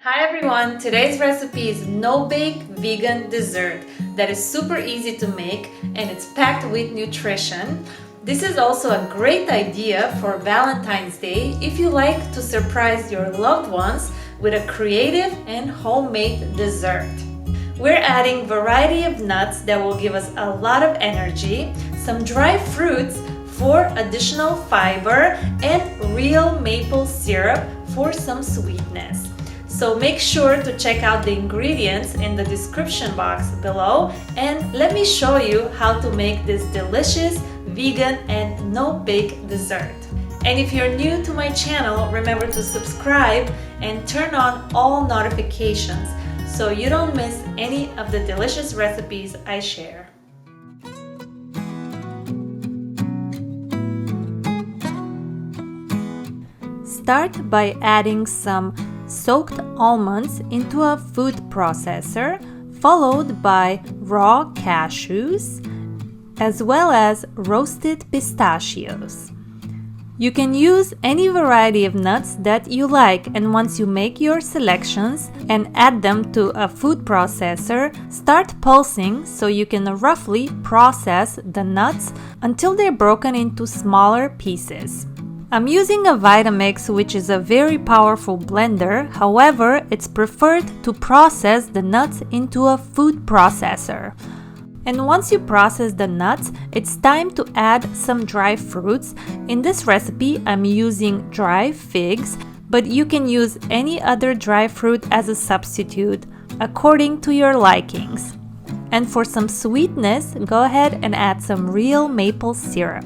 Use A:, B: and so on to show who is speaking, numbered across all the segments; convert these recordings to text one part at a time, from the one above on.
A: Hi everyone! Today's recipe is no-bake vegan dessert that is super easy to make and it's packed with nutrition. This is also a great idea for Valentine's Day if you like to surprise your loved ones with a creative and homemade dessert. We're adding variety of nuts that will give us a lot of energy, some dry fruits for additional fiber, and real maple syrup for some sweetness. So make sure to check out the ingredients in the description box below and let me show you how to make this delicious vegan and no-bake dessert. And if you're new to my channel, remember to subscribe and turn on all notifications so you don't miss any of the delicious recipes I share. Start by adding some soaked almonds into a food processor, followed by raw cashews, as well as roasted pistachios. You can use any variety of nuts that you like, and once you make your selections and add them to a food processor, start pulsing so you can roughly process the nuts until they're broken into smaller pieces. I'm using a Vitamix, which is a very powerful blender. However, it's preferred to process the nuts into a food processor. And once you process the nuts, it's time to add some dry fruits. In this recipe, I'm using dry figs, but you can use any other dry fruit as a substitute according to your likings. And for some sweetness, go ahead and add some real maple syrup.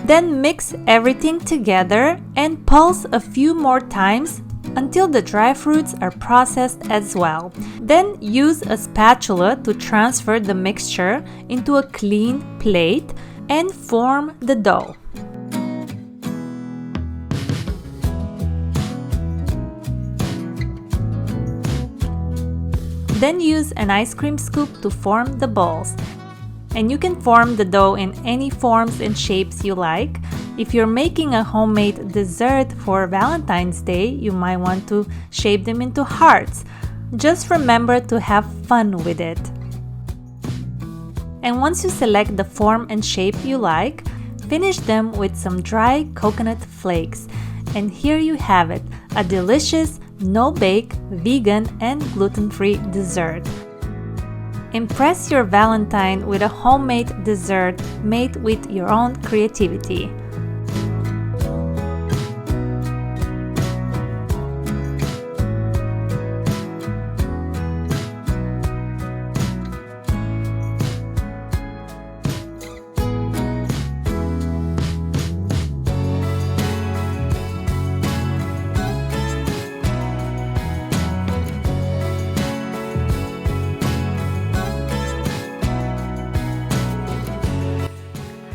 A: Then mix everything together and pulse a few more times until the dry fruits are processed as well. Then use a spatula to transfer the mixture into a clean plate and form the dough. Then use an ice cream scoop to form the balls. And you can form the dough in any forms and shapes you like. If you're making a homemade dessert for Valentine's Day, you might want to shape them into hearts. Just remember to have fun with it. And once you select the form and shape you like, finish them with some dry coconut flakes. And here you have it, a delicious, no-bake, vegan, and gluten-free dessert. Impress your Valentine with a homemade dessert made with your own creativity.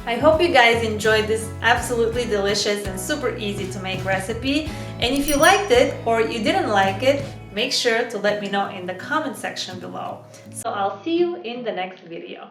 A: I hope you guys enjoyed this absolutely delicious and super easy to make recipe. And if you liked it or you didn't like it, make sure to let me know in the comment section below. So I'll see you in the next video.